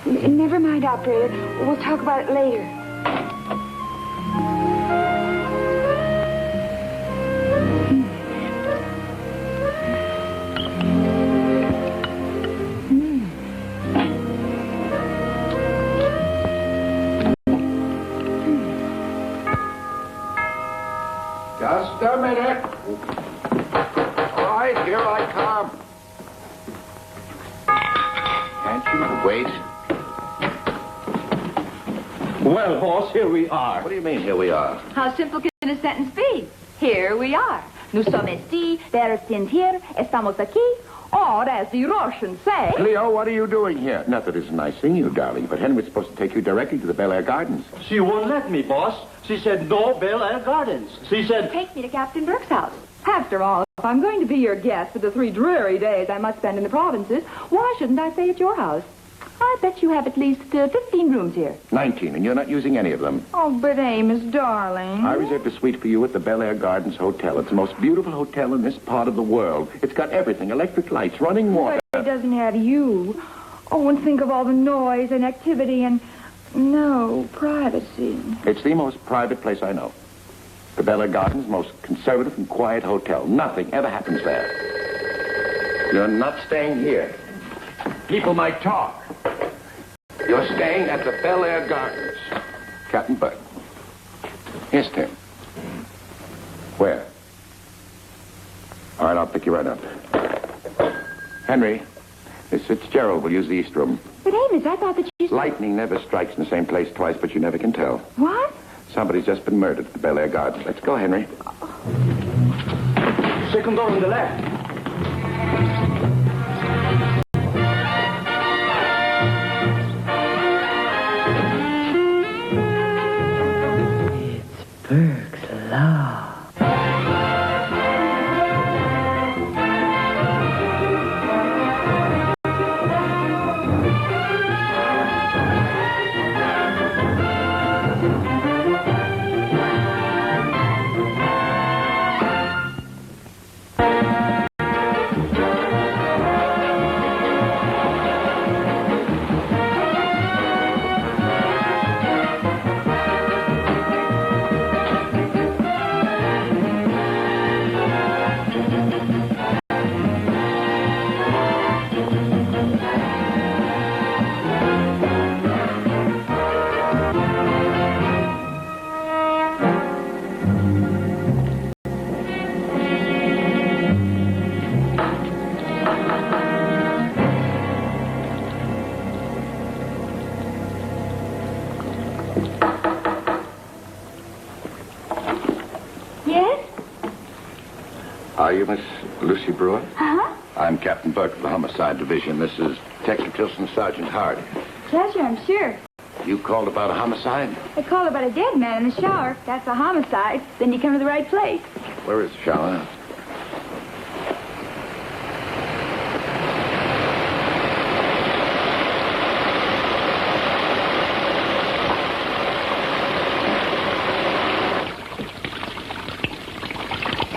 Never mind, operator. We'll talk about it later. Just a minute. All right, here I come. Can't you wait? Well, boss, here we are. What do you mean, here we are? How simple can a sentence be? Here we are. Nous sommes ici, wir sind hier, estamos aquí, or as the Russians say... Cleo, what are you doing here? Not that it's nice seeing you, darling, but Henry's supposed to take you directly to the Bel Air Gardens. She won't let me, boss. She said no Bel Air Gardens. She said... Take me to Captain Burke's house. After all, if I'm going to be your guest for the 3 dreary days I must spend in the provinces, why shouldn't I stay at your house? I bet you have at least 15 rooms here. 19, and you're not using any of them. Oh, but Amos, darling. I reserved a suite for you at the Bel Air Gardens Hotel. It's the most beautiful hotel in this part of the world. It's got everything, electric lights, running water. But it doesn't have you. Oh, and think of all the noise and activity and no privacy. It's the most private place I know. The Bel Air Gardens, most conservative and quiet hotel. Nothing ever happens there. You're not staying here. People might talk. You're staying at the Bel Air Gardens. Captain Burke. Here's Tim. Where? All right, I'll pick you right up. Henry, Miss Fitzgerald will use the East Room. But Amos, I thought that you... Lightning never strikes in the same place twice, but you never can tell. What? Somebody's just been murdered at the Bel Air Gardens. Let's go, Henry. Second door on the left. Burke's Law. Are you Miss Lucy Brewer? Uh-huh. I'm Captain Burke of the Homicide Division. This is Detective Tilson, Sergeant Hardy. Pleasure, I'm sure. You called about a homicide? I called about a dead man in the shower. That's a homicide. Then you come to the right place. Where is the shower?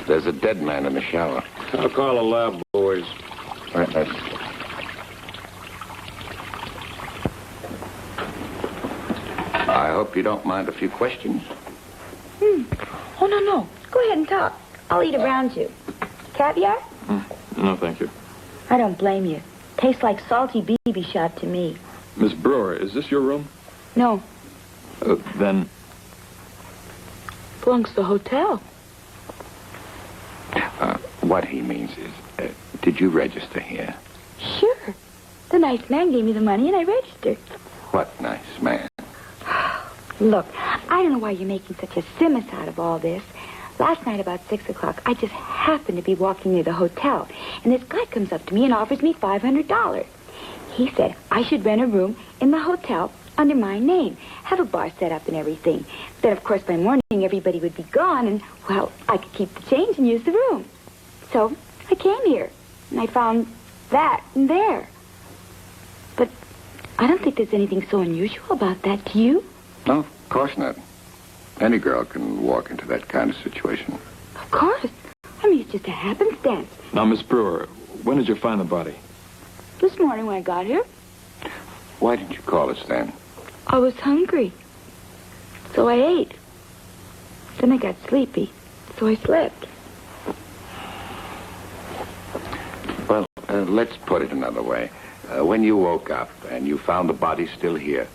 There's a dead man in the shower. I'll call the lab boys. Right, nice. I hope you don't mind a few questions. Oh, no. Go ahead and talk. I'll eat around you. Caviar? No, thank you. I don't blame you. Tastes like salty BB shot to me. Miss Brewer, is this your room? No. Then... Belongs to the hotel. What he means is, did you register here? Sure. The nice man gave me the money and I registered. What nice man? Look, I don't know why you're making such a simus out of all this. Last night about 6 o'clock, I just happened to be walking near the hotel, and this guy comes up to me and offers me $500. He said I should rent a room in the hotel under my name, have a bar set up and everything. Then, of course, by morning, everybody would be gone, and, well, I could keep the change and use the room. So I came here, and I found that in there. But I don't think there's anything so unusual about that, do you? No, of course not. Any girl can walk into that kind of situation. Of course. I mean, it's just a happenstance. Now, Miss Brewer, when did you find the body? This this morning when I got here. Why didn't you call us then? I was hungry. So I ate. Then I got sleepy. So I slept. Well, let's put it another way. When you woke up and you found the body still here,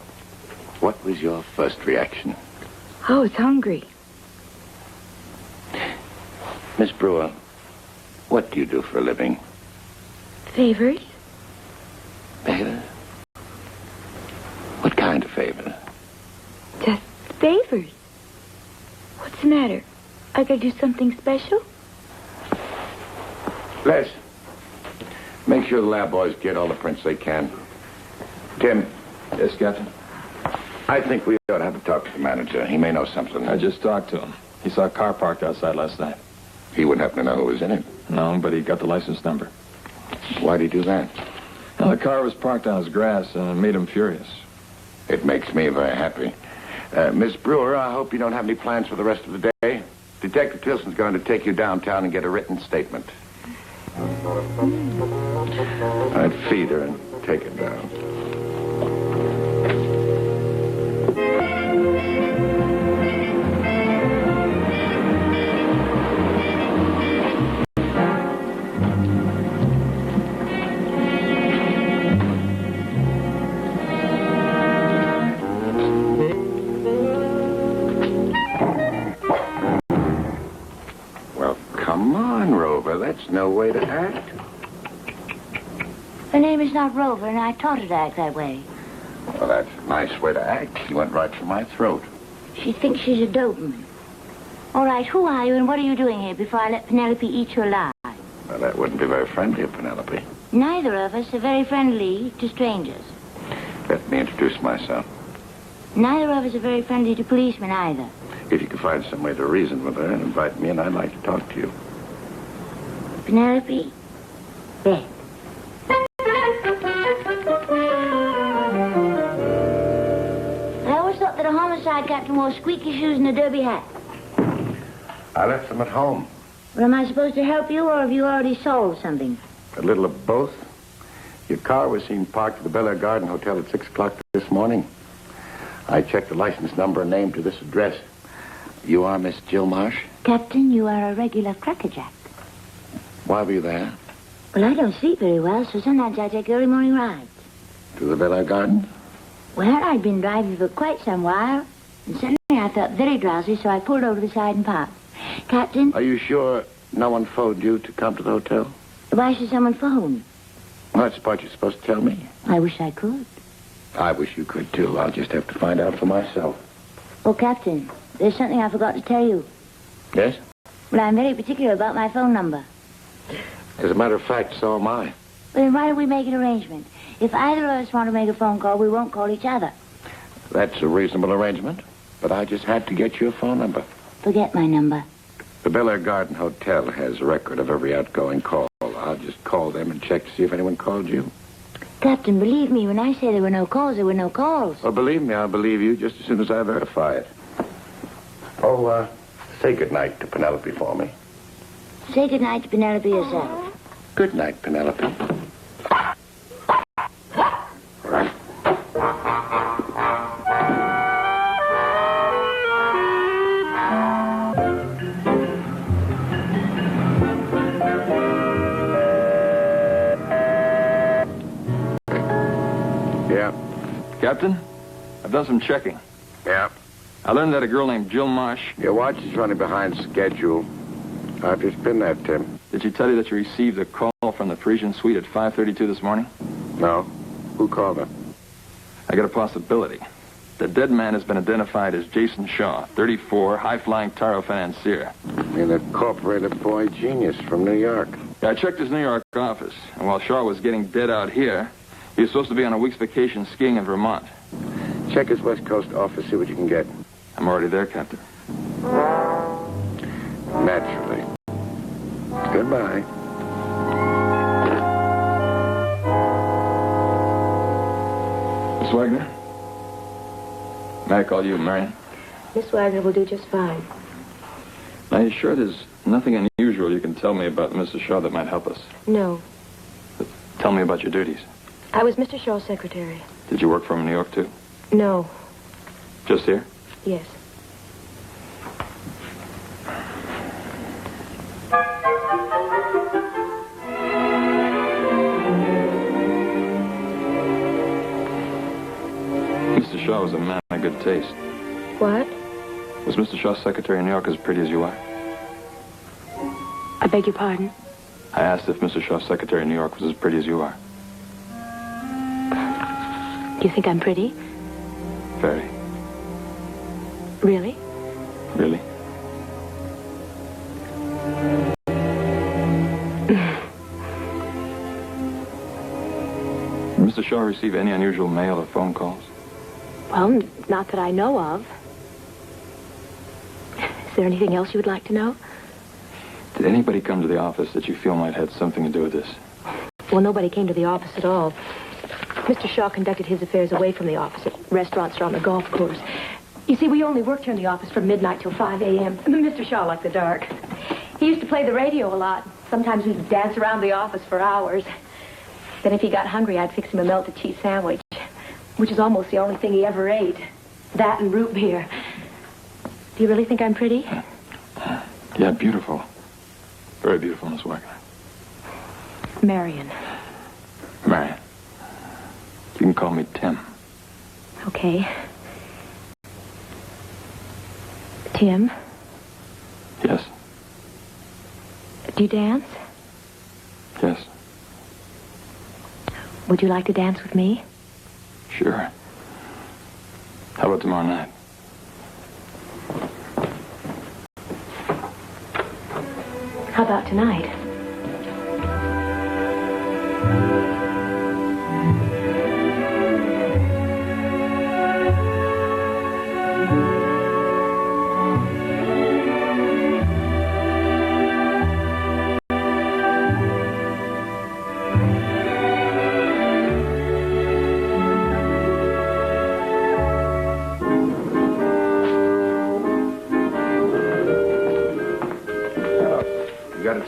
what was your first reaction? I was hungry. Miss Brewer, what do you do for a living? Favors? Favors? What kind of favors? Just favors. What's the matter? I gotta do something special? Les, make sure the lab boys get all the prints they can. Tim. Yes, Captain? I think we ought to have a talk to the manager. He may know something. I just talked to him. He saw a car parked outside last night. He wouldn't happen to know who was in it. No, but he got the license number. Why'd he do that? Well, the car was parked on his grass, and it made him furious. It makes me very happy. Miss Brewer, I hope you don't have any plans for the rest of the day. Detective Tilson's going to take you downtown and get a written statement. I'd feed her and take her down. That's no way to act. Her name is not Rover, and I taught her to act that way. Well, that's a nice way to act. She went right for my throat. She thinks she's a Doberman. All right, who are you and what are you doing here before I let Penelope eat you alive? Well, that wouldn't be very friendly of Penelope. Neither of us are very friendly to strangers. Let me introduce myself. Neither of us are very friendly to policemen either. If you could find some way to reason with her and invite me in, I'd like to talk to you. Penelope, Beth. I always thought that a homicide captain wore squeaky shoes and a derby hat. I left them at home. Well, am I supposed to help you, or have you already solved something? A little of both. Your car was seen parked at the Bel Air Garden Hotel at 6 o'clock this morning. I checked the license number and name to this address. You are Miss Jill Marsh? Captain, you are a regular crackerjack. Why were you there? Well, I don't sleep very well, so sometimes I take early morning rides. To the Bel Air Garden? Well, I'd been driving for quite some while, and suddenly I felt very drowsy, so I pulled over to the side and parked. Captain? Are you sure no one phoned you to come to the hotel? Why should someone phone? Well, that's the part you're supposed to tell me. I wish I could. I wish you could, too. I'll just have to find out for myself. Oh, Captain, there's something I forgot to tell you. Yes? Well, I'm very particular about my phone number. As a matter of fact, so am I. Well, then why don't we make an arrangement? If either of us want to make a phone call, we won't call each other. That's a reasonable arrangement, but I just had to get your phone number. Forget my number. The Bel Air Garden Hotel has a record of every outgoing call. I'll just call them and check to see if anyone called you. Captain, believe me, when I say there were no calls, there were no calls. Well, believe me, I'll believe you just as soon as I verify it. Oh, say goodnight to Penelope for me. Say goodnight to Penelope yourself. Good night, Penelope. Yeah. Captain, I've done some checking. Yeah. I learned that a girl named Jill Marsh... Your watch is running behind schedule. I've just been there, Tim. Did she tell you that you received a call from the Parisian suite at 5:32 this morning? No. Who called her? I got a possibility. The dead man has been identified as Jason Shaw, 34, high-flying Taro financier. An incorporated boy genius from New York. Yeah, I checked his New York office, and while Shaw was getting dead out here, he was supposed to be on a week's vacation skiing in Vermont. Check his West Coast office, see what you can get. I'm already there, Captain. Naturally. Goodbye. Miss Wagner? May I call you Marion? Miss Wagner will do just fine. Are you sure there's nothing unusual you can tell me about Mrs. Shaw that might help us? No. Tell me about your duties. I was Mr. Shaw's secretary. Did you work for him in New York, too? No. Just here? Yes. Mr. Shaw was a man of good taste. What? Was Mr. Shaw's secretary in New York as pretty as you are? I beg your pardon? I asked if Mr. Shaw's secretary in New York was as pretty as you are. Do you think I'm pretty? Very. Really? Really? Did Mr. Shaw receive any unusual mail or phone calls? Well, not that I know of. Is there anything else you would like to know? Did anybody come to the office that you feel might have something to do with this? Well, nobody came to the office at all. Mr. Shaw conducted his affairs away from the office at restaurants or on the golf course. You see, we only worked here in the office from midnight till 5 a.m. Mr. Shaw liked the dark. He used to play the radio a lot. Sometimes we'd dance around the office for hours. Then if he got hungry, I'd fix him a melted cheese sandwich, which is almost the only thing he ever ate. That and root beer. Do you really think I'm pretty? Yeah, beautiful. Very beautiful, Miss Wagner. Marion. Marion. You can call me Tim. Okay. Tim, Yes. do you dance? Yes. Would you like to dance with me? Sure. How about tomorrow night? How about tonight?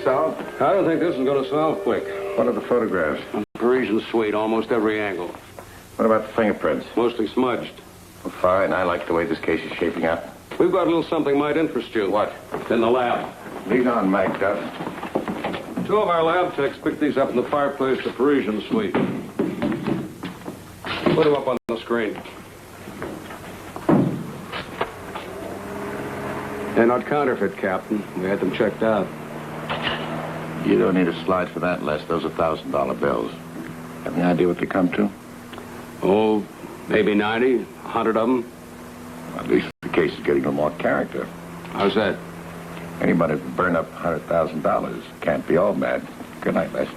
Solved? I don't think this is going to solve quick. What are the photographs? Parisian suite, almost every angle. What about the fingerprints? Mostly smudged. Well, fine. I like the way this case is shaping up. We've got a little something might interest you. What? It's in the lab. Lead on, Mike Duff. 2 of our lab techs picked these up in the fireplace of the Parisian suite. Put them up on the screen. They're not counterfeit, Captain. We had them checked out. You don't need a slide for that, Les. Those are $1,000 bills. Have any idea what they come to? Oh, maybe 90, 100 of them. At least the case is getting a little more character. How's that? Anybody who burn up $100,000 can't be all bad. Good night, Les.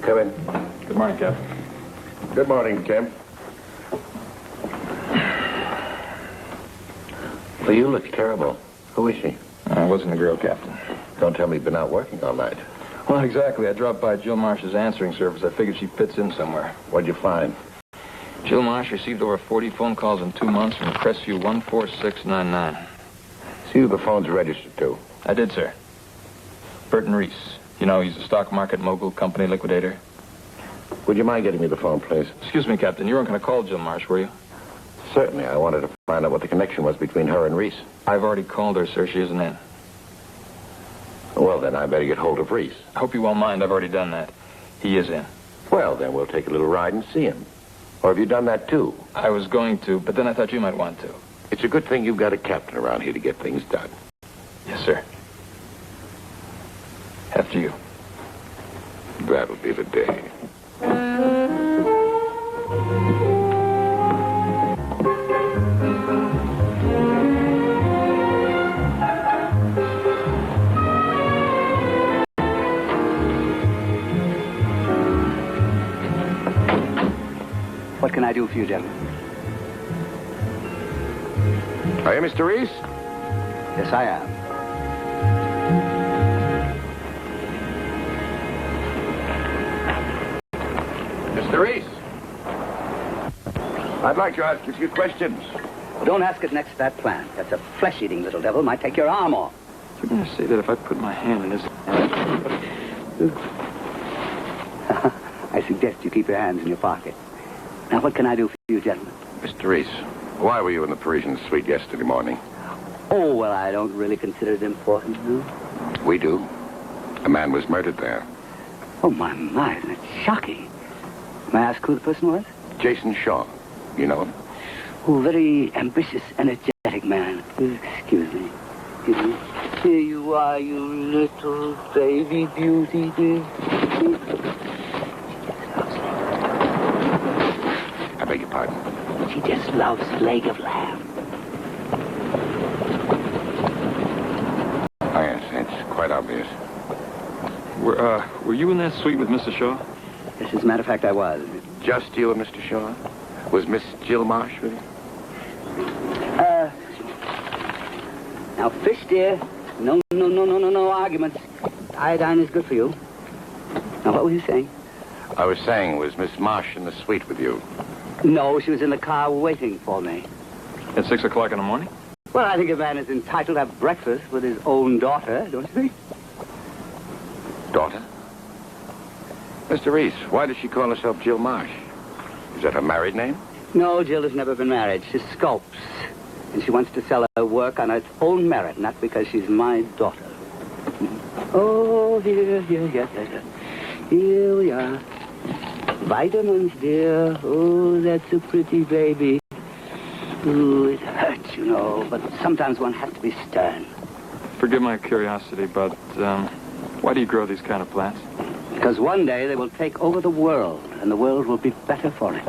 Come in. Good morning, Captain. Good morning, Tim. Well, you look terrible. Who is she? I wasn't a girl, Captain. Don't tell me you've been out working all night. Well, not exactly. I dropped by Jill Marsh's answering service. I figured she fits in somewhere. What'd you find? Jill Marsh received over 40 phone calls in 2 months from Crestview 14699. See who the phone's registered to. I did, sir. Burton Reese. You know, he's a stock market mogul, company liquidator. Would you mind getting me the phone, please? Excuse me, Captain. You weren't going to call Jill Marsh, were you? Certainly. I wanted to find out what the connection was between her and Reese. I've already called her, sir. She isn't in. Well, then I better get hold of Reese. I hope you won't mind. I've already done that. He is in. Well, then we'll take a little ride and see him. Or have you done that, too? I was going to, but then I thought you might want to. It's a good thing you've got a captain around here to get things done. Yes, sir. After you. That'll be the day. What can I do for you, gentlemen? Are you Mr. Reese? Yes, I am. Mr. Reese. I'd like to ask you a few questions. Don't ask it next to that plant. That's a flesh-eating little devil. Might take your arm off. You're going to say that if I put my hand in his... I suggest you keep your hands in your pockets. Now, what can I do for you, gentlemen? Mr. Reese, why were you in the Parisian suite yesterday morning? Oh, well, I don't really consider it important, no? We do. A man was murdered there. Oh, my, isn't it shocking? May I ask who the person was? Jason Shaw. You know him? Oh, very ambitious, energetic man. Excuse me. Here you are, you little baby beauty, dear. I beg your pardon? She just loves leg of lamb. Oh, yes, it's quite obvious. Were you in that suite with Mr. Shaw? Yes, as a matter of fact, I was. Just you and Mr. Shaw? Was Miss Jill Marsh with you? Now, fish, dear. No arguments. Iodine is good for you. Now, what were you saying? I was saying, was Miss Marsh in the suite with you? No, she was in the car waiting for me. At 6 o'clock in the morning? Well, I think a man is entitled to have breakfast with his own daughter, don't you think? Daughter? Mr. Reese, why does she call herself Jill Marsh? Is that her married name? No, Jill has never been married. She sculpts. And she wants to sell her work on its own merit, not because she's my daughter. Oh, here. Here we are. Vitamins, dear. Oh, that's a pretty baby. Ooh, it hurts, you know, but sometimes one has to be stern. Forgive my curiosity, but why do you grow these kind of plants? Because one day they will take over the world, and the world will be better for it.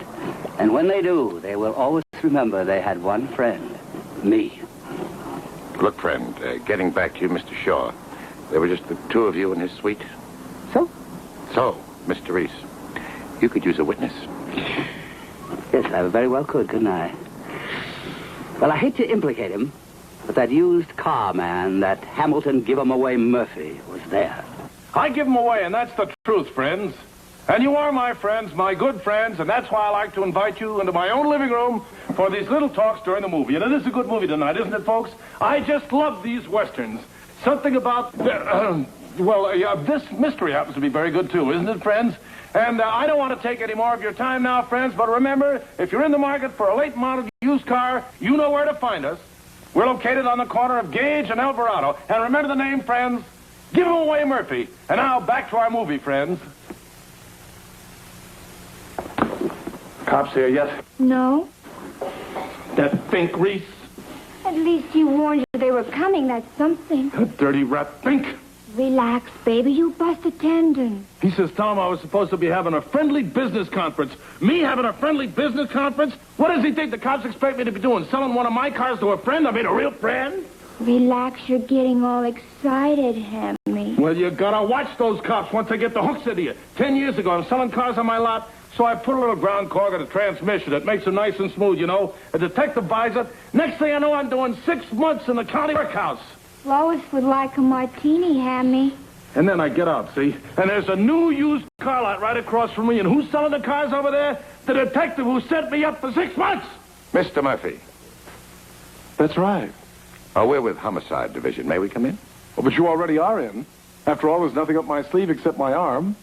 And when they do, they will always remember they had one friend. Me. Look, friend, getting back to you, Mr. Shaw, there were just the two of you in his suite. So? So, Mr. Reese, you could use a witness. Yes, I very well could, couldn't I? Well, I hate to implicate him, but that used car man, that Hamilton give-him-away Murphy, was there. I give them away, and that's the truth, friends. And you are my friends, my good friends, and that's why I like to invite you into my own living room for these little talks during the movie. And it is a good movie tonight, isn't it, folks? I just love these westerns. Something about, this mystery happens to be very good, too, isn't it, friends? And I don't want to take any more of your time now, friends, but remember, if you're in the market for a late-model used car, you know where to find us. We're located on the corner of Gage and Alvarado. And remember the name, friends? Give him away, Murphy. And now, back to our movie, friends. Cops here yet? No. That Fink, Reese? At least you warned you they were coming. That's something. That dirty rat Fink. Relax, baby. You bust a tendon. He says, Tom, I was supposed to be having a friendly business conference. Me having a friendly business conference? What does he think the cops expect me to be doing? Selling one of my cars to a friend? I mean, a real friend? Relax. You're getting all excited, Hammy. Well, you gotta watch those cops once they get the hooks into you. 10 years ago, I'm selling cars on my lot. So I put a little ground cork in the transmission. It makes it nice and smooth, you know. A detective buys it. Next thing I know, I'm doing 6 months in the county workhouse. Lois would like a martini, Hammy. And then I get out, see? And there's a new used car lot right across from me. And who's selling the cars over there? The detective who set me up for 6 months. Mr. Murphy. That's right. Oh, we're with Homicide Division. May we come in? Oh, but you already are in. After all, there's nothing up my sleeve except my arm.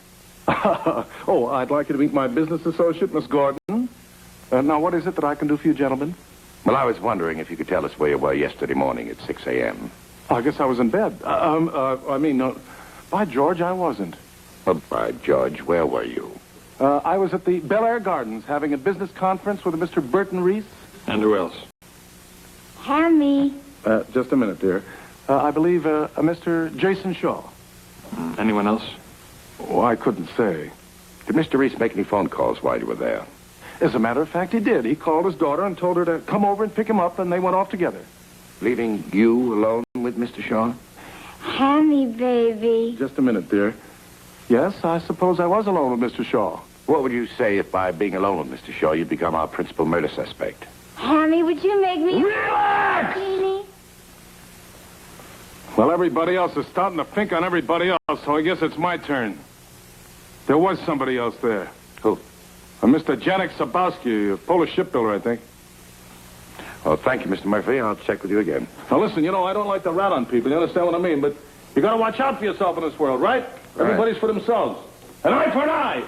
Oh, I'd like you to meet my business associate, Miss Gordon. Now, what is it that I can do for you, gentlemen? Well, I was wondering if you could tell us where you were yesterday morning at 6 a.m. I guess I was in bed. By George, I wasn't. Well, by George, where were you? I was at the Bel Air Gardens having a business conference with Mr. Burton Reese. And who else? Hammy. Just a minute, dear. I believe Mr. Jason Shaw. Anyone else? Oh, I couldn't say. Did Mr. Reese make any phone calls while you were there? As a matter of fact, he did. He called his daughter and told her to come over and pick him up, and they went off together. Leaving you alone with Mr. Shaw? Hammy, baby. Just a minute, dear. Yes, I suppose I was alone with Mr. Shaw. What would you say if by being alone with Mr. Shaw you'd become our principal murder suspect? Hammy, would you make me... Relax! Martini? Well, everybody else is starting to think on everybody else, so I guess it's my turn. There was somebody else there. Who? Mr. Janek Sabowski, a Polish shipbuilder, I think. Well, thank you, Mr. Murphy. I'll check with you again. Now, listen, I don't like to rat on people. You understand what I mean? But you got to watch out for yourself in this world, right? Everybody's for themselves. An eye for an eye.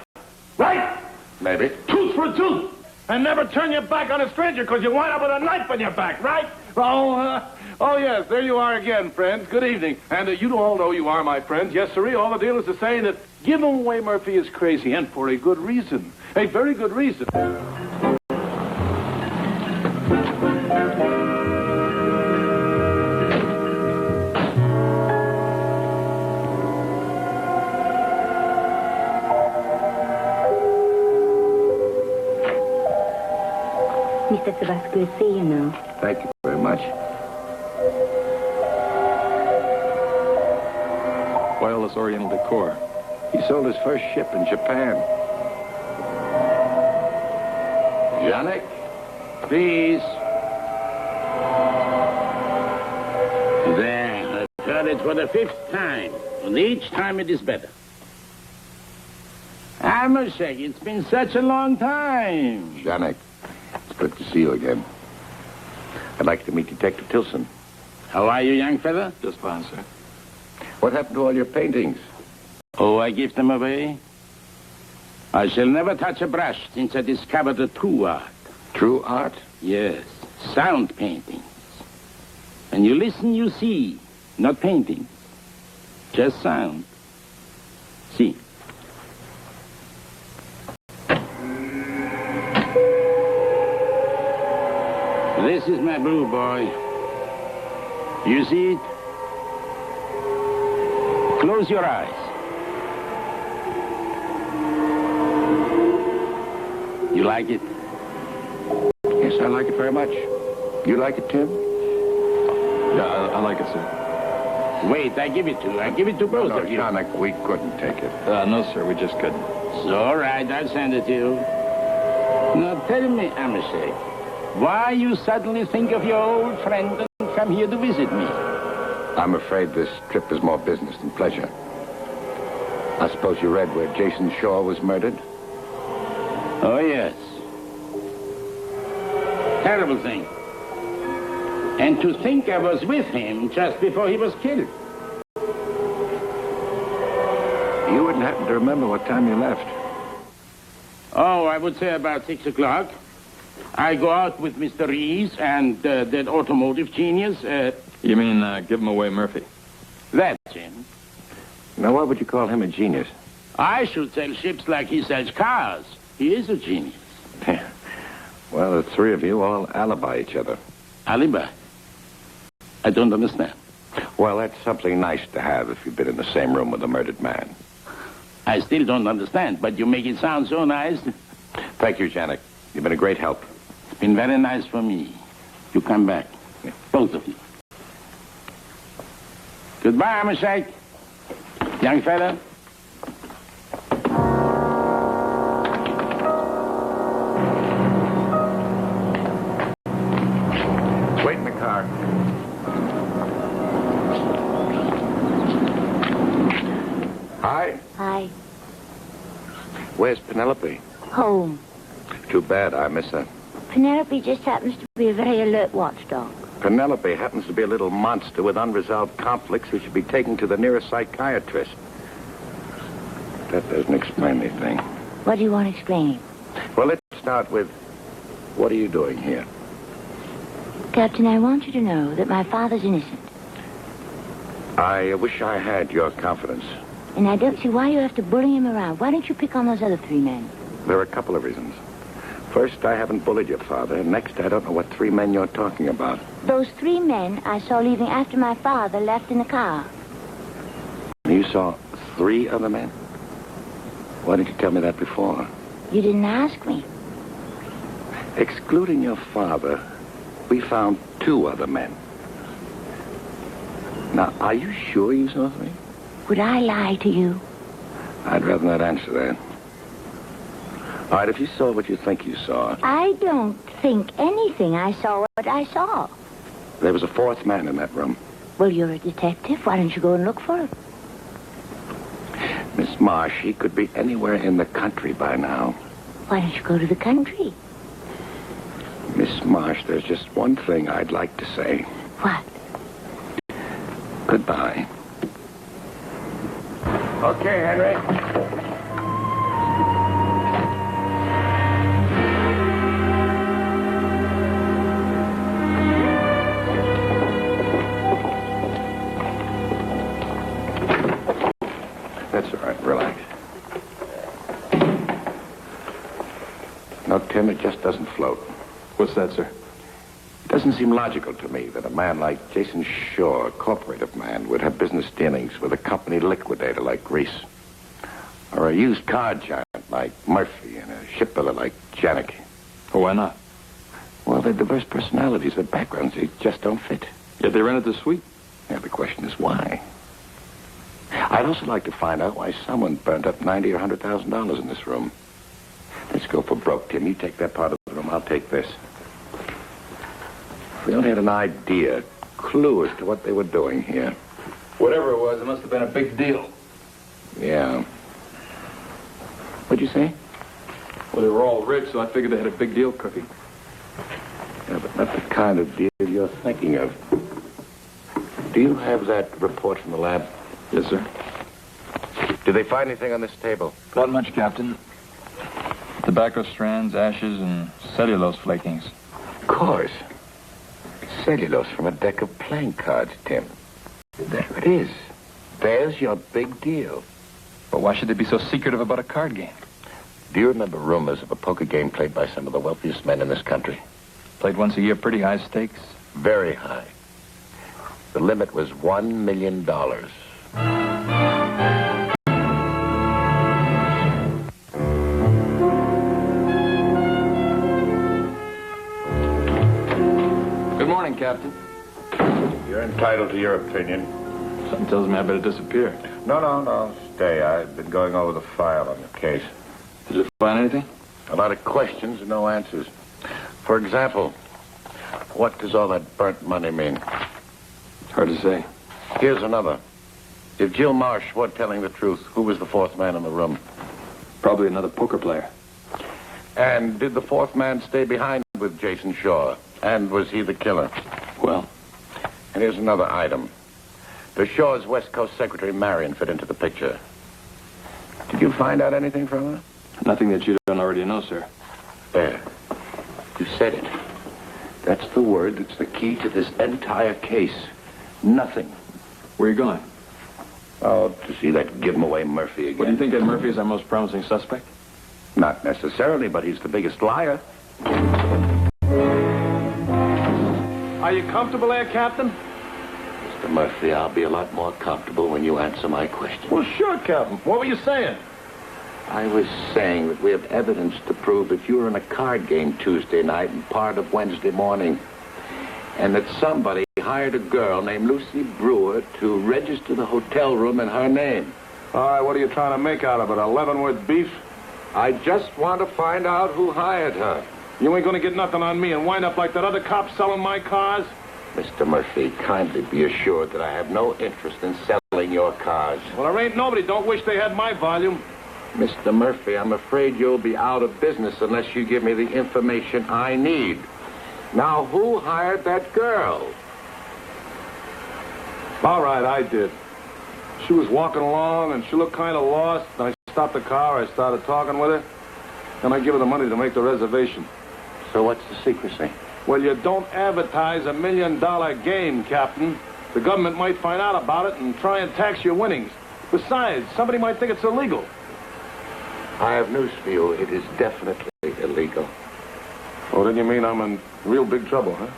Right? Maybe. Tooth for a tooth. And never turn your back on a stranger because you wind up with a knife in your back, right? Oh, yes, there you are again, friends. Good evening. And you all know you are my friends. Yes, sirree. All the deal is to say that giving away Murphy is crazy, and for a good reason. A very good reason. Mr. Sebas, good to see you now. Thank you very much. Why all this Oriental decor? He sold his first ship in Japan. Janek, please. There, I've heard it for the 5th time, and each time it is better. I must say, it's been such a long time. Janek, it's good to see you again. I'd like to meet Detective Tilson. How are you, young fella? Just fine, sir. What happened to all your paintings? Oh, I give them away. I shall never touch a brush since I discovered the true art. True art? Yes, sound paintings. When you listen, you see. Not paintings. Just sound. See. This is my blue boy. You see it? Close your eyes. You like it? Yes, I like it very much. You like it, Tim? Yeah, I like it, sir. Wait, I give it to both No, of you. Janek, we couldn't take it. No, sir, we just couldn't. It's all right, I'll send it to you. Now tell me, Amos, why you suddenly think of your old friend and come here to visit me? I'm afraid this trip is more business than pleasure. I suppose you read where Jason Shaw was murdered? Oh, yes. Terrible thing. And to think I was with him just before he was killed. You wouldn't happen to remember what time you left? Oh, I would say about 6 o'clock. I go out with Mr. Rees and that automotive genius. You mean give him away Murphy? That's him. Now, why would you call him a genius? I should sell ships like he sells cars. He is a genius. Well, the three of you all alibi each other. Alibi? I don't understand. Well, that's something nice to have if you've been in the same room with a murdered man. I still don't understand, but you make it sound so nice. Thank you, Janek. You've been a great help. It's been very nice for me. You come back. Both of you. Goodbye, Amos. Young fella. Wait in the car. Hi. Hi. Where's Penelope? Home. Too bad. I miss her. Penelope just happens to be a very alert watchdog. Penelope happens to be a little monster with unresolved conflicts who should be taken to the nearest psychiatrist. That doesn't explain anything. What do you want explaining? Well, let's start with, what are you doing here? Captain, I want you to know that my father's innocent. I wish I had your confidence. And I don't see why you have to bully him around. Why don't you pick on those other 3 men? There are a couple of reasons. First, I haven't bullied your father. Next, I don't know what 3 men you're talking about. Those 3 men I saw leaving after my father left in the car. You saw 3 other men? Why didn't you tell me that before? You didn't ask me. Excluding your father, we found 2 other men. Now, are you sure you saw 3? Would I lie to you? I'd rather not answer that. All right, if you saw what you think you saw. I don't think anything. I saw what I saw. There was a 4th man in that room. Well, you're a detective. Why don't you go and look for him? Miss Marsh, he could be anywhere in the country by now. Why don't you go to the country? Miss Marsh, there's just one thing I'd like to say. What? Goodbye. Okay, Henry. That's all right. Relax. No, Tim, it just doesn't float. What's that, sir? It doesn't seem logical to me that a man like Jason Shaw, a corporative man, would have business dealings with a company liquidator like Reese. Or a used car giant like Murphy and a shipbuilder like Janicki. Well, why not? Well, they're diverse personalities. Their backgrounds, they just don't fit. Yet they rented the suite. Yeah, the question is why? I'd also like to find out why someone burned up $90,000 or $100,000 in this room. Let's go for broke, Tim. You take that part of the room. I'll take this. If we only had an idea, clue as to what they were doing here. Whatever it was, it must have been a big deal. Yeah. What'd you say? Well, they were all rich, so I figured they had a big deal cooking. Yeah, but not the kind of deal you're thinking of. Do you have that report from the lab? Yes, sir. Did they find anything on this table? Not much, Captain. Tobacco strands, ashes, and cellulose flakings. Of course. Cellulose from a deck of playing cards, Tim. There it is. There's your big deal. But why should they be so secretive about a card game? Do you remember rumors of a poker game played by some of the wealthiest men in this country? Played once a year, pretty high stakes. Very high. The limit was $1 million. Good morning, Captain. You're entitled to your opinion. Something tells me I better disappear. No. Stay. I've been going over the file on the case. Did you find anything? A lot of questions and no answers. For example, what does all that burnt money mean? It's hard to say. Here's another. If Jill Marsh were telling the truth, who was the fourth man in the room? Probably another poker player. And did the fourth man stay behind with Jason Shaw? And was he the killer? Well? And here's another item. Does Shaw's West Coast secretary, Marion, fit into the picture? Did you find out anything from her? Nothing that you don't already know, sir. There. You said it. That's the word that's the key to this entire case. Nothing. Where are you going? Oh, to see that giveaway Murphy again. What, do you think that Murphy is our most promising suspect? Not necessarily, but he's the biggest liar. Are you comfortable there, Captain? Mr. Murphy, I'll be a lot more comfortable when you answer my question. Well, sure, Captain. What were you saying? I was saying that we have evidence to prove that you were in a card game Tuesday night and part of Wednesday morning. And that somebody hired a girl named Lucy Brewer to register the hotel room in her name. All right, what are you trying to make out of it? A Leavenworth beef? I just want to find out who hired her. You ain't gonna get nothing on me and wind up like that other cop selling my cars? Mr. Murphy, kindly be assured that I have no interest in selling your cars. Well, there ain't nobody don't wish they had my volume. Mr. Murphy, I'm afraid you'll be out of business unless you give me the information I need. Now, who hired that girl? All right, I did. She was walking along, and she looked kind of lost. And I stopped the car. I started talking with her. And I give her the money to make the reservation. So what's the secrecy? Well, you don't advertise $1 million game, Captain. The government might find out about it and try and tax your winnings. Besides, somebody might think it's illegal. I have news for you. It is definitely illegal. Oh, then you mean I'm in real big trouble, huh?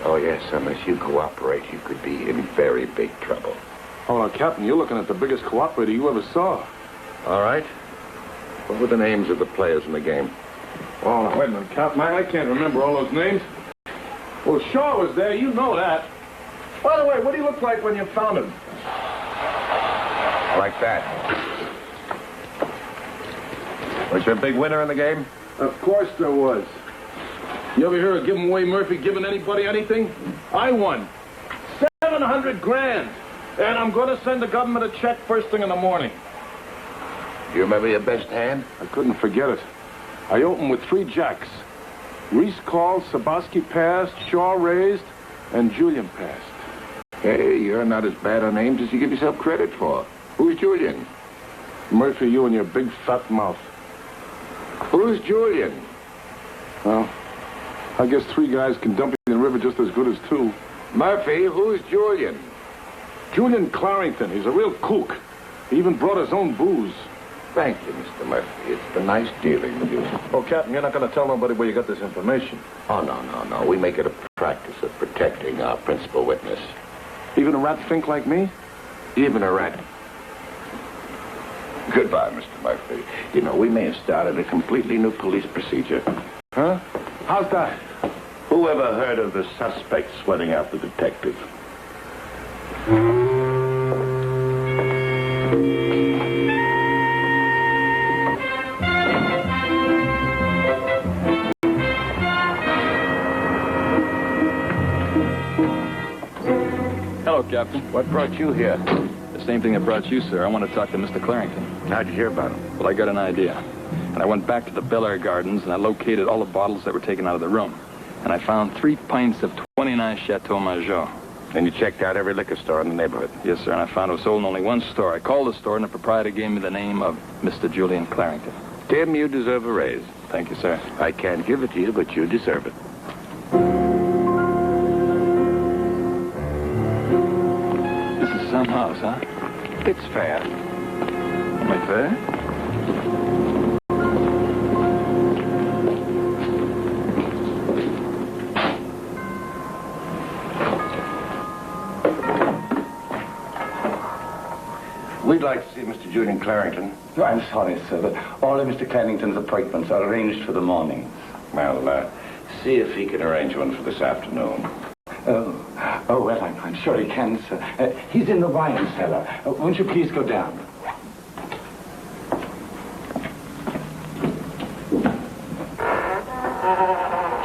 Oh, yes. Unless you cooperate, you could be in very big trouble. Oh, now, Captain, you're looking at the biggest cooperator you ever saw. All right. What were the names of the players in the game? Oh, now, wait a minute, Captain. I can't remember all those names. Well, Shaw was there. You know that. By the way, what do you look like when you found him? Like that. Was there a big winner in the game? Of course there was. You ever hear of giveaway Murphy giving anybody anything? I won. $700,000. And I'm going to send the government a check first thing in the morning. Do you remember your best hand? I couldn't forget it. I opened with 3 jacks. Reese called, Sabaski passed, Shaw raised, and Julian passed. Hey, you're not as bad on names as you give yourself credit for. Who's Julian? Murphy, you and your big fat mouth. Who's Julian? Well, I guess 3 guys can dump you in the river just as good as 2. Murphy, who's Julian? Julian Clarrington. He's a real kook. He even brought his own booze. Thank you, Mr. Murphy. It's been nice dealing with you. Oh, Captain, you're not going to tell nobody where you got this information. Oh, no. We make it a practice of protecting our principal witness. Even a rat fink like me? Even a rat. Goodbye, Mr. Murphy. You know, we may have started a completely new police procedure. Huh? How's that? Who ever heard of the suspect sweating out the detective? Hello, Captain. What brought you here? The same thing that brought you, sir. I want to talk to Mr. Clarrington. How'd you hear about him? Well, I got an idea. And I went back to the Bel Air Gardens, and I located all the bottles that were taken out of the room. And I found 3 pints of 29 Chateau Major. And you checked out every liquor store in the neighborhood? Yes, sir, and I found it was sold in only one store. I called the store, and the proprietor gave me the name of Mr. Julian Clarrington. Tim, you deserve a raise. Thank you, sir. I can't give it to you, but you deserve it. This is some house, huh? It's fair. Am I fair? We'd like to see Mr. Julian Clarrington. Oh, I'm sorry, sir, but all of Mr. Clarrington's appointments are arranged for the morning. Well, see if he can arrange one for this afternoon. Oh, well, I'm sure he can, sir. He's in the wine cellar. Won't you please go down?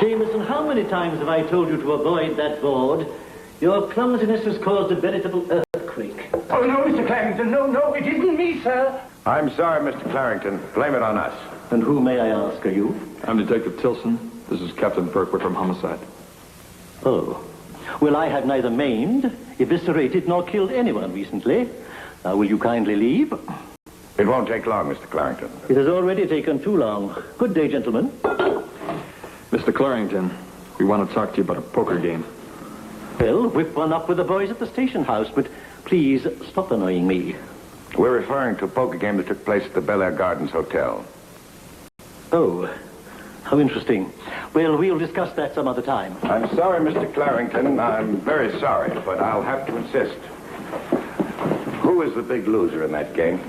Jameson, how many times have I told you to avoid that board? Your clumsiness has caused a veritable earthquake. Oh, no, Mr. Clarrington, no, it isn't me, sir. I'm sorry, Mr. Clarrington. Blame it on us. And who, may I ask, are you? I'm Detective Tilson. This is Captain Burke. We're from Homicide. Oh. Well, I have neither maimed, eviscerated, nor killed anyone recently. Now, will you kindly leave? It won't take long, Mr. Clarrington. It has already taken too long. Good day, gentlemen. Mr. Clarrington, we want to talk to you about a poker game. Well, whip one up with the boys at the station house, but please stop annoying me. We're referring to a poker game that took place at the Bel Air Gardens Hotel. Oh, how interesting. Well, we'll discuss that some other time. I'm sorry, Mr. Clarrington. I'm very sorry, but I'll have to insist. Who is the big loser in that game?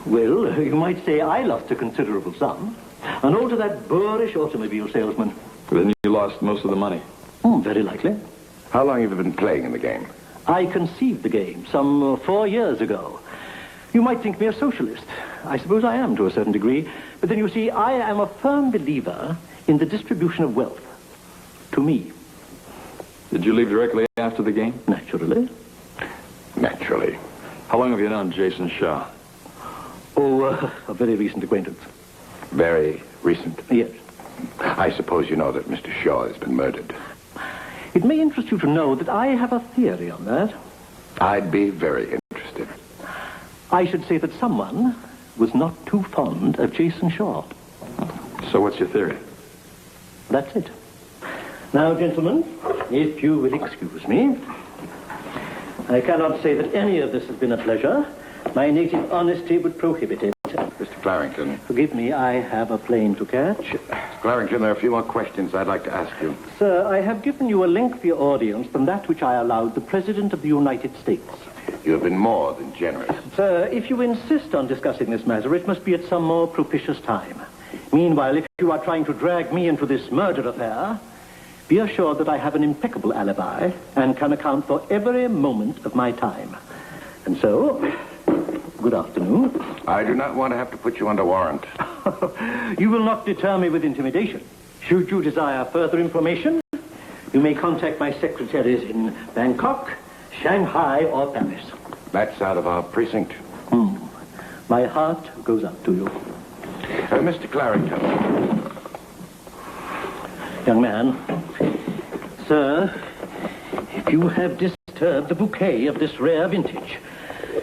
Well, you might say I lost a considerable sum. And all to that boorish automobile salesman. Then you lost most of the money. Very likely. How long have you been playing in the game? I conceived the game some 4 years ago. You might think me a socialist. I suppose I am to a certain degree. But then you see, I am a firm believer in the distribution of wealth. To me. Did you leave directly after the game? Naturally. Naturally. How long have you known Jason Shaw? Oh, a very recent acquaintance. Very recent? Yes. I suppose you know that Mr. Shaw has been murdered. It may interest you to know that I have a theory on that. I'd be very interested. I should say that someone was not too fond of Jason Shaw. So what's your theory? That's it. Now, gentlemen, if you will excuse me, I cannot say that any of this has been a pleasure. My native honesty would prohibit it. Mr. Clarrington. Forgive me, I have a plane to catch. Mr. Clarrington, there are a few more questions I'd like to ask you. Sir, I have given you a lengthier audience than that which I allowed the President of the United States. You have been more than generous. Sir, if you insist on discussing this matter, it must be at some more propitious time. Meanwhile, if you are trying to drag me into this murder affair, be assured that I have an impeccable alibi and can account for every moment of my time. And so, good afternoon. I do not want to have to put you under warrant. You will not deter me with intimidation. Should you desire further information, you may contact my secretaries in Bangkok, Shanghai, or Paris. That's out of our precinct. My heart goes out to you. Mr. Clarrington. Young man, sir, if you have disturbed the bouquet of this rare vintage,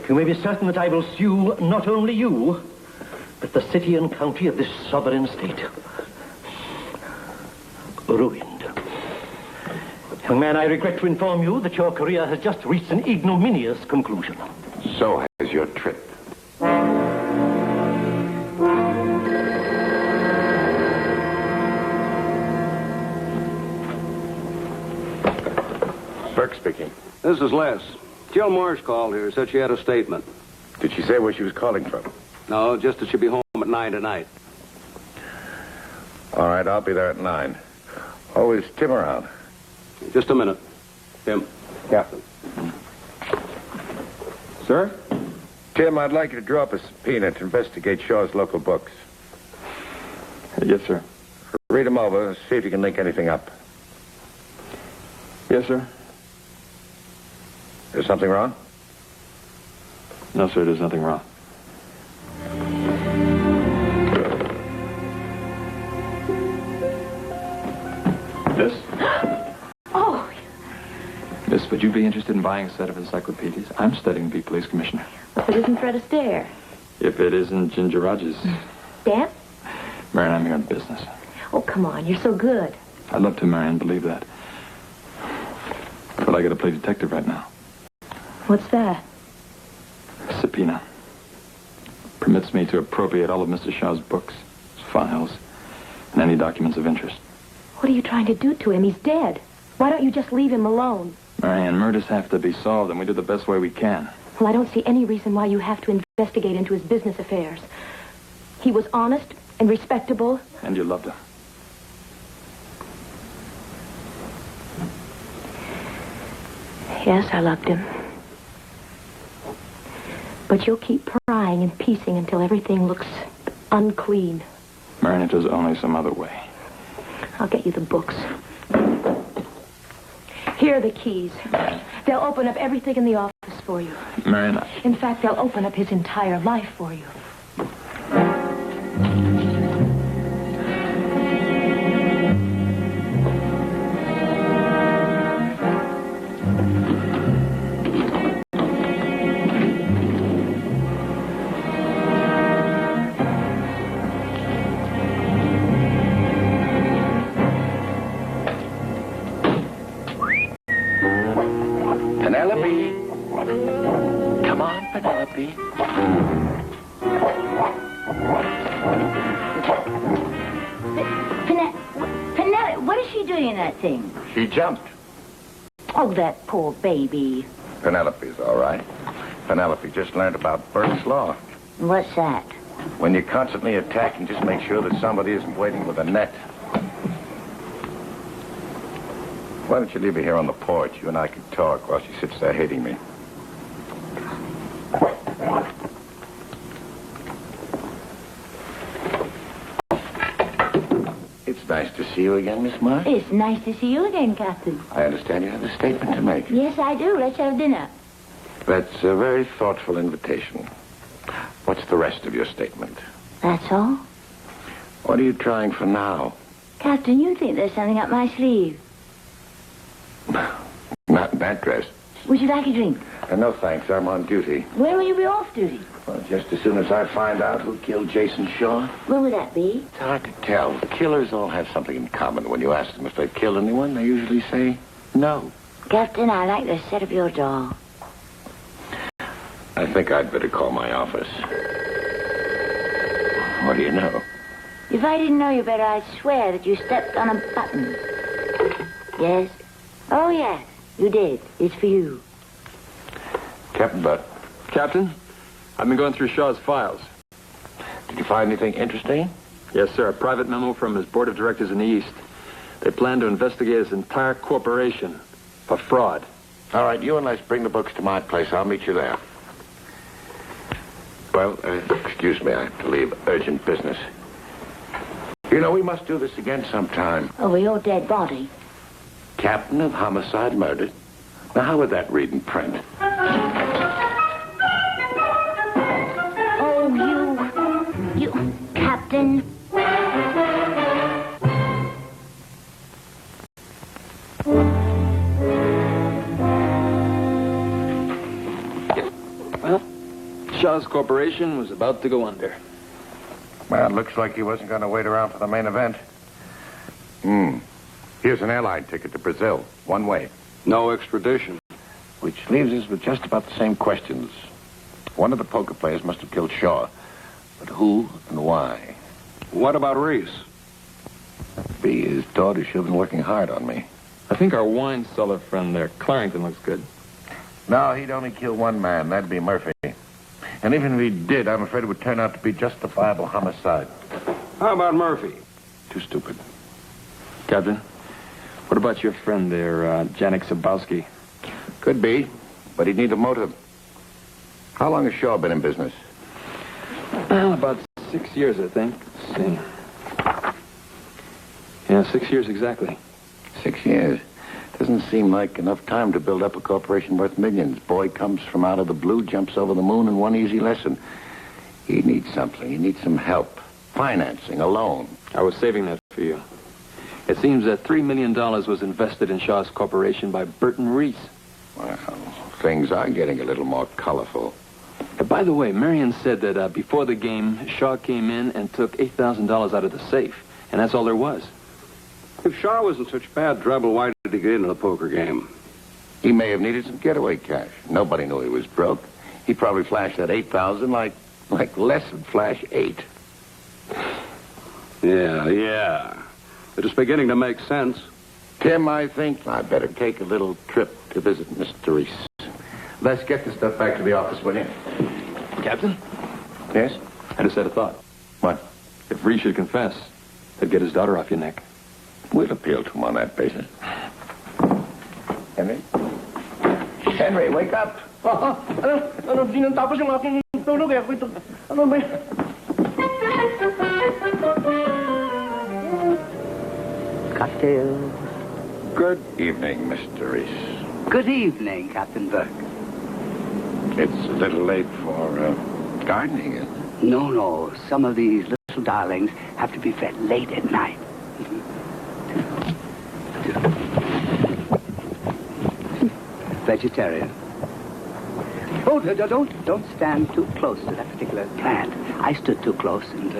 you may be certain that I will sue not only you, but the city and county of this sovereign state. Ruined. Young man, I regret to inform you that your career has just reached an ignominious conclusion. So has your trip. Burke speaking. This is Les. Jill Marsh called here, said she had a statement. Did she say where she was calling from? No, just that she'll be home at 9 tonight. All right, I'll be there at 9. Oh, is Tim around? Just a minute. Tim. Captain. Sir? Tim, I'd like you to draw up a subpoena to investigate Shaw's local books. Yes, sir. Read them over, see if you can link anything up. Yes, sir. There's something wrong? No, sir, there's nothing wrong. This? Oh. Miss, would you be interested in buying a set of encyclopedias? I'm studying to be police commissioner. If it isn't Fred Astaire. If it isn't Ginger Rogers. Dan? Marion, I'm here on business. Oh, come on. You're so good. I'd love to, Marion, believe that. But I gotta play detective right now. What's that? Subpoena. Permits me to appropriate all of Mr. Shaw's books, his files, and any documents of interest. What are you trying to do to him? He's dead. Why don't you just leave him alone? Marianne, murders have to be solved, and we do the best way we can. Well, I don't see any reason why you have to investigate into his business affairs. He was honest and respectable. And you loved him. Yes, I loved him. But you'll keep prying and piecing until everything looks unclean. Marianne, if there's only some other way. I'll get you the books. Here are the keys. They'll open up everything in the office for you. Marianne, In fact, they'll open up his entire life for you. Penelope. Come on, Penelope. Penelope, what is she doing in that thing? She jumped. Oh, that poor baby. Penelope's all right. Penelope just learned about Burke's Law. What's that? When you're constantly attacking, just make sure that somebody isn't waiting with a net. Why don't you leave her here on the porch? You and I can talk while she sits there hating me. It's nice to see you again, Miss Marsh. It's nice to see you again, Captain. I understand you have a statement to make. Yes, I do. Let's have dinner. That's a very thoughtful invitation. What's the rest of your statement? That's all? What are you trying for now? Captain, you think there's something up my sleeve. Not in that dress. Would you like a drink? No, thanks. I'm on duty. When will you be off duty? Well, just as soon as I find out who killed Jason Shaw. When would that be? It's hard to tell. Killers all have something in common. When you ask them if they've killed anyone, they usually say no. Captain, I like the set of your doll. I think I'd better call my office. What do you know? If I didn't know you better, I'd swear that you stepped on a button. Yes? Oh, yes, you did. It's for you. Captain Butt. Captain, I've been going through Shaw's files. Did you find anything interesting? Yes, sir. A private memo from his board of directors in the East. They plan to investigate his entire corporation for fraud. All right, you and Les bring the books to my place. I'll meet you there. Well, excuse me. I have to leave. Urgent business. You know, we must do this again sometime. Over your dead body. Captain of homicide murdered. Now, how would that read in print? Oh, you, Captain. Shaw's Corporation was about to go under. Well, it looks like he wasn't going to wait around for the main event. Here's an airline ticket to Brazil. One way. No extradition. Which leaves us with just about the same questions. One of the poker players must have killed Shaw. But who and why? What about Reese? B, his daughter should have been working hard on me. I think our wine cellar friend there, Clarrington, looks good. No, he'd only kill one man. That'd be Murphy. And even if he did, I'm afraid it would turn out to be justifiable homicide. How about Murphy? Too stupid. Captain, what about your friend there, Janik Sabowski? Could be, but he'd need a motive. How long has Shaw been in business? Well, about 6 years, I think. Let's see. Yeah, 6 years exactly. 6 years. Doesn't seem like enough time to build up a corporation worth millions. Boy comes from out of the blue, jumps over the moon in one easy lesson. He needs something. He needs some help. Financing, a loan. I was saving that for you. It seems that $3 million was invested in Shaw's Corporation by Burton Reese. Well, things are getting a little more colorful. By the way, Marion said that before the game, Shaw came in and took $8,000 out of the safe. And that's all there was. If Shaw was in such bad trouble, why did he get into the poker game? He may have needed some getaway cash. Nobody knew he was broke. He probably flashed that 8,000 like Les would flash 8. Yeah. It is beginning to make sense. Tim, I think I'd better take a little trip to visit Mr. Reese. Let's get the stuff back to the office, will you? Captain? Yes? I just had a thought. What? If Reese should confess, that'd get his daughter off your neck. We'll appeal to him on that basis. Henry? Henry, wake up! Cocktail. Good evening, Mr. Reese. Good evening, Captain Burke. It's a little late for gardening, isn't it? No. Some of these little darlings have to be fed late at night. Vegetarian. Oh, don't stand too close to that particular plant. I stood too close and...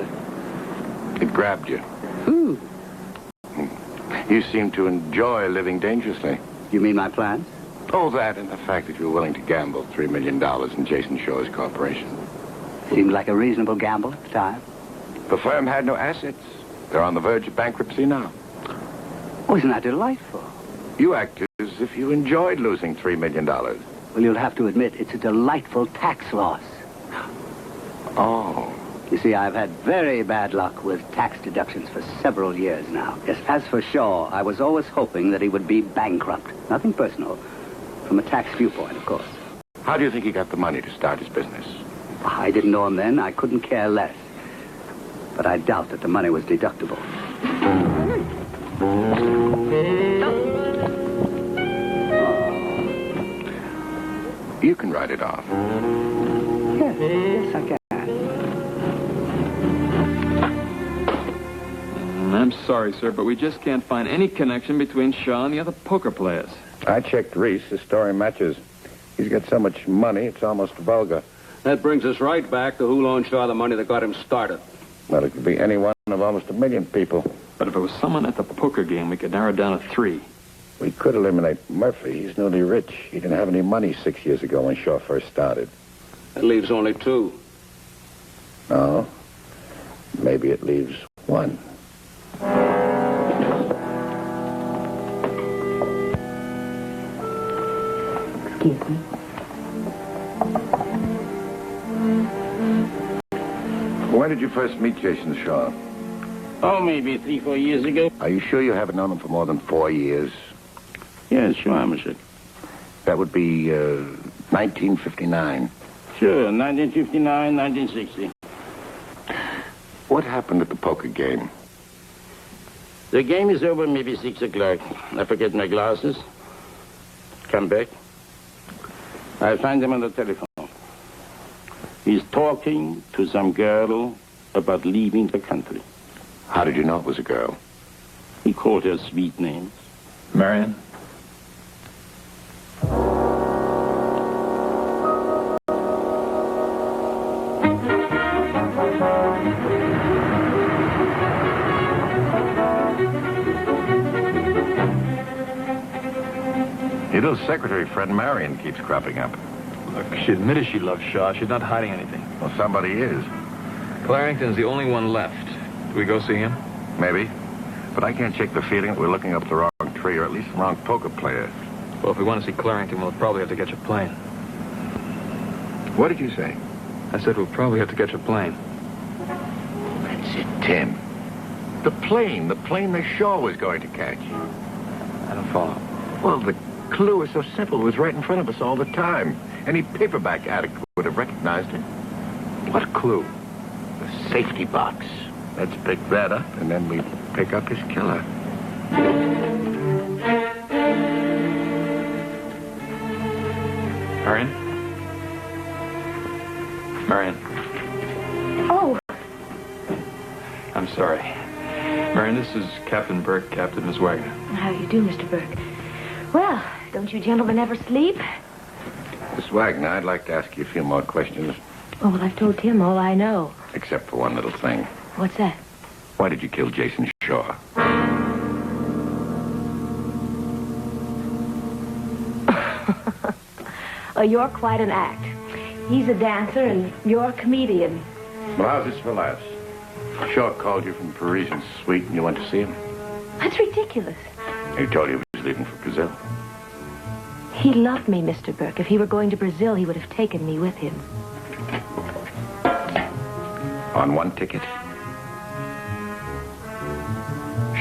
It grabbed you. Ooh. You seem to enjoy living dangerously. You mean my plans? Oh, that and the fact that you were willing to gamble $3 million in Jason Shaw's corporation. Seemed like a reasonable gamble at the time. The firm had no assets. They're on the verge of bankruptcy now. Oh, isn't that delightful? You act as if you enjoyed losing $3 million. Well, you'll have to admit it's a delightful tax loss. Oh. You see, I've had very bad luck with tax deductions for several years now. Yes, as for Shaw, I was always hoping that he would be bankrupt. Nothing personal. From a tax viewpoint, of course. How do you think he got the money to start his business? I didn't know him then. I couldn't care less. But I doubt that the money was deductible. You can write it off. Yes, I can. I'm sorry, sir, but we just can't find any connection between Shaw and the other poker players. I checked Reese. His story matches. He's got so much money, it's almost vulgar. That brings us right back to who loaned Shaw the money that got him started. Well, it could be any one of almost 1 million people. But if it was someone at the poker game, we could narrow it down to 3. We could eliminate Murphy. He's newly rich. He didn't have any money 6 years ago when Shaw first started. That leaves only 2. No. Maybe it leaves 1. Excuse me. When did you first meet Jason Shaw? Oh, maybe 3-4 years ago. Are you sure you haven't known him for more than 4 years? Yes, sure, monsieur. That would be 1959. Sure, 1959, 1960. What happened at the poker game? The game is over maybe 6 o'clock. I forget my glasses. Come back. I find him on the telephone. He's talking to some girl about leaving the country. How did you know it was a girl? He called her sweet names. Marion? little secretary friend Marion keeps cropping up. Look, she admitted she loves Shaw. She's not hiding anything. Well, somebody is. Clarington's the only one left. Do we go see him? Maybe. But I can't shake the feeling that we're looking up the wrong tree, or at least the wrong poker player. Well, if we want to see Clarington, we'll probably have to catch a plane. What did you say? I said we'll probably have to catch a plane. That's it, Tim. The plane that Shaw was going to catch. I don't follow. Well, the clue is so simple. It was right in front of us all the time. Any paperback addict would have recognized it. What clue? The safety box. Let's pick that up, and then we pick up his killer. Marion? Marion. Oh, I'm sorry. Marion, this is Captain Burke, Captain Miss Wagner. how do you do, Mr. Burke? Well, don't you gentlemen ever sleep? Miss Wagner, I'd like to ask you a few more questions, Oh, well, I've told Tim all I know. except for one little thing. What's that? Why did you kill Jason Shaw? Oh, you're quite an act. He's a dancer and you're a comedian. Well, how's this for laughs? Shaw called you from Parisian suite and you went to see him? That's ridiculous. He told you he was leaving for Brazil. He loved me, Mr. Burke. If he were going to Brazil, he would have taken me with him. On one ticket.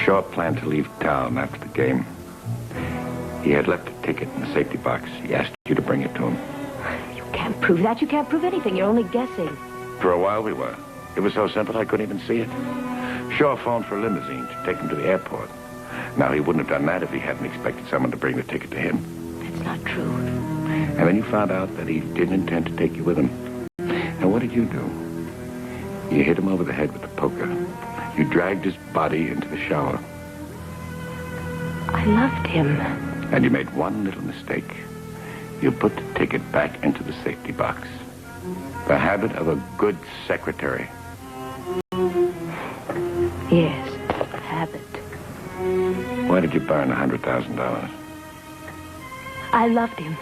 Shaw planned to leave town after the game. He had left a ticket in the safety box. He asked you to bring it to him. You can't prove that. You can't prove anything. You're only guessing. For a while we were. It was so simple I couldn't even see it. Shaw phoned for a limousine to take him to the airport. Now, he wouldn't have done that if he hadn't expected someone to bring the ticket to him. That's not true. And then you found out that he didn't intend to take you with him. And what did you do? You hit him over the head with the poker. You dragged his body into the shower. I loved him. And you made one little mistake. You put the ticket back into the safety box. The habit of a good secretary. Yes, habit. Why did you burn $100,000? I loved him.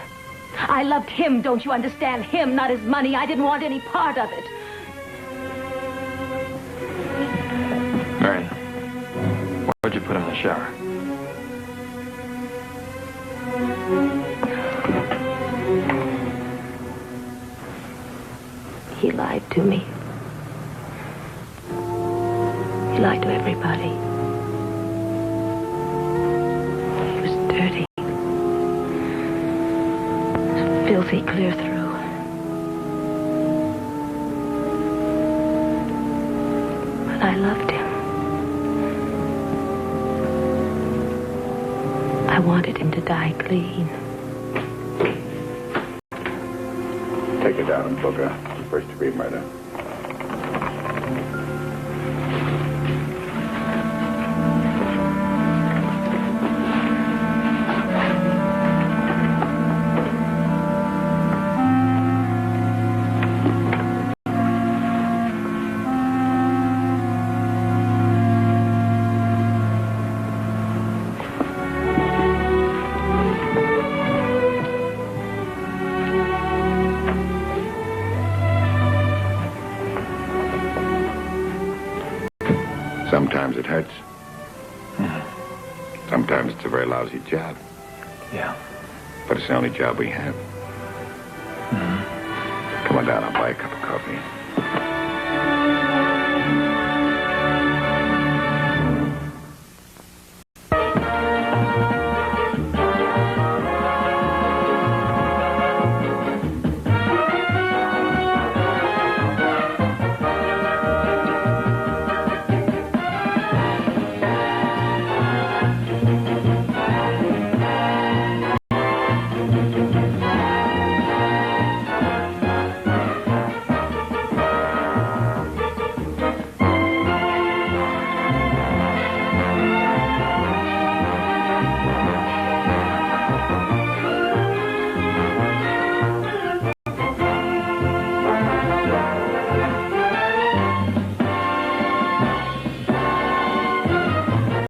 I loved him, don't you understand? Him, not his money. I didn't want any part of it. Marion, why'd you put him in the shower? He lied to me. He lied to everybody. He was dirty. Filthy clear through. But I loved him. I wanted him to die clean. Take it down and book a first-degree murder. Sometimes it hurts. Sometimes it's a very lousy job. Yeah. But it's the only job we have. Come on down, I'll buy a cup of coffee.